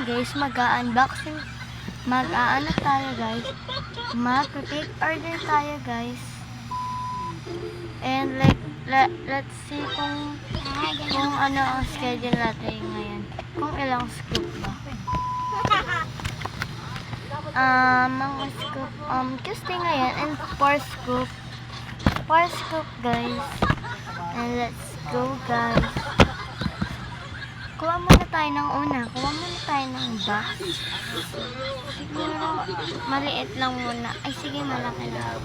guys, mag-unboxing. Mag-aano tayo guys. Mag-take order tayo guys. And let's see kung ano ang schedule natin ngayon. Kung ilang scoop ba. Mga scoop, kasi ngayon, and 4 scoop. 4 scoop guys. And let's go guys. Kuha muna tayo ng una. Kuha muna tayo ng box. Siguro, maliit lang muna. Ay, sige, malaki lang.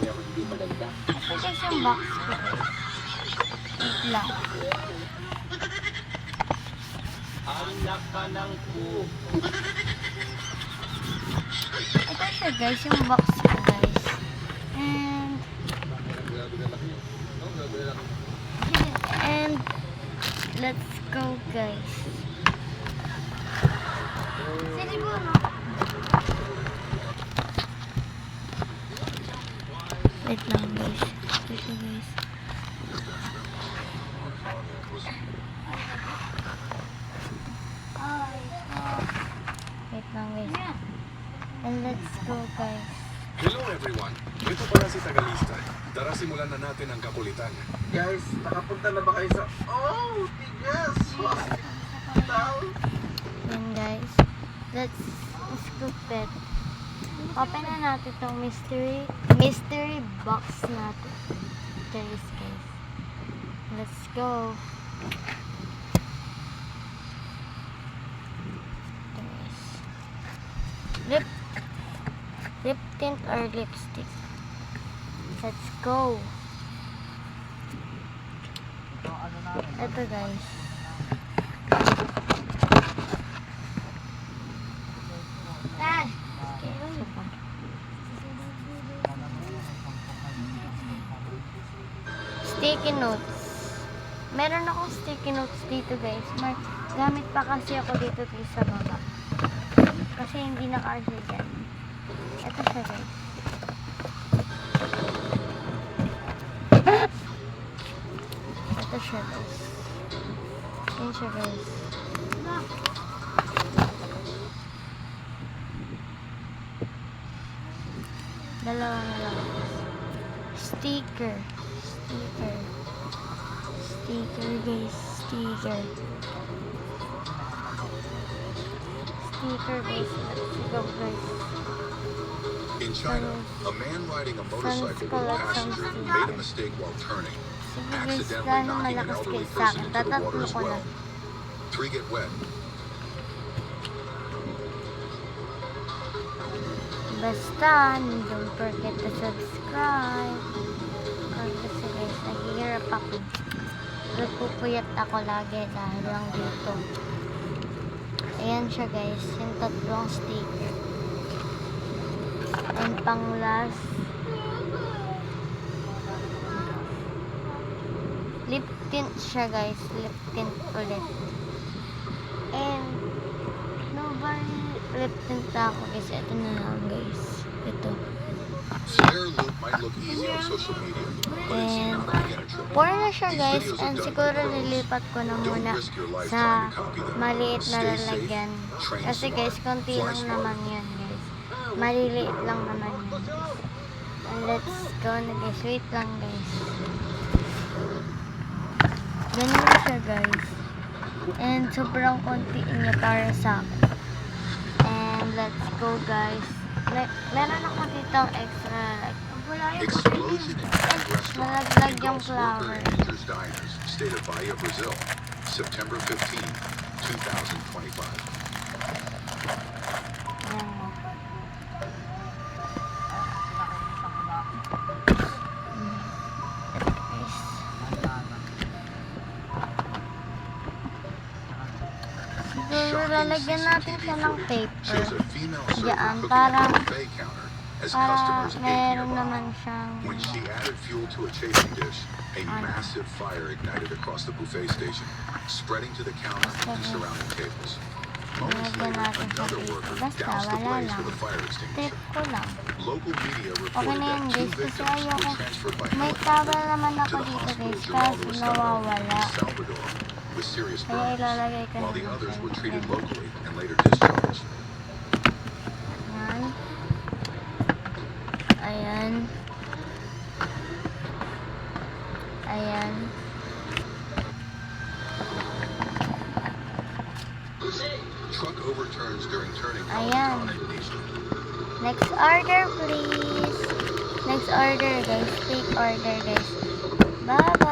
Ito guys yung box ko. Wait lang. Ito siya guys, yung box ko guys. And let's go guys. Wait lang guys. Ito siya guys. Wait lang guys. And let's go guys. Hello everyone! Ito pala si Tagalista. Tara simulan na natin ang kakulitan. Guys, nakapunta na ba kayo sa... Oh, tigas! Hospital! Yan guys. Let's scoop it. Open na natin itong mystery box natin. Guys. Let's go. Lip tint or lipstick. Let's go. Ito guys. Dad! Sticky notes. Meron akong sticky notes dito guys. Gamit pa kasi ako dito sa baba. Kasi hindi naka-arcade dyan. Ito siya guys. Ito siya guys. Yan siya guys. Dalawa na lang. Sticker guys. Sticker guys. Let's go guys. In China, a man riding a motorcycle with a passenger made a mistake while turning, Sige guys, accidentally gano'ng knocking an malakas elderly kayo sa person akin. into the water Tatatlo as ko well. lang. 3 get wet. Basta, don't forget to subscribe. Kasi guys, naghihirap ako. Nagpupuyat ako lagi dahil lang dito. Ayan siya guys, yung tatlong sticker. And pang last, lip tint siya guys, lip tint ulit. And nobody lip tint ako guys, ito na lang guys. Ito. Square loop might look easy on social media, but it's And not a beginner trick. 4 na siya These guys, videos and are done siguro for pros. nilipat ko na Don't muna risk your life sa trying to copy them. maliit na Stay safe, lalagyan. train Kasi smart, guys, konti fly lang smart. naman yan guys. Maliliit lang naman yan. And let's go na guys. Wait lang guys. Ganun siya guys. And sobrang konti niya para sa akin. And let's go guys. Meron ako dito extra like Explosion in Thai restaurant nalaglag yung engulfs flower. worker and injures diners, state of Bahia, Brazil, September 15, 2025. Ayan mo. Guys. Siguro lalagyan natin siya ng paper. Shows a female server Diyan, cooking para at a buffet counter as customers ate meron nearby. naman siyang When she added fuel to a chafing dish, a massive fire ignited across the buffet station, spreading to the counter and surrounding tables. Moments Lagyan later, natin sa another paper. worker Basta, doused the wala blaze lang. with a fire Tip extinguisher. ko lang. Local media Okay reported na yan that 2 guys, kasi victims were ayoko. transferred by May helicopter towel naman to ako the dito hospital guys, Geraldo kaso Estado nawawala. in Salvador. with serious Kaya burns, ilalagay ko while the naman others siya. were treated Ayan. locally and later discharged. Ayan. Ayan. Ayan. Truck overturns during turning Ayan. on Indonesia. Next order, please. Next order, guys. Take order, guys. Bye.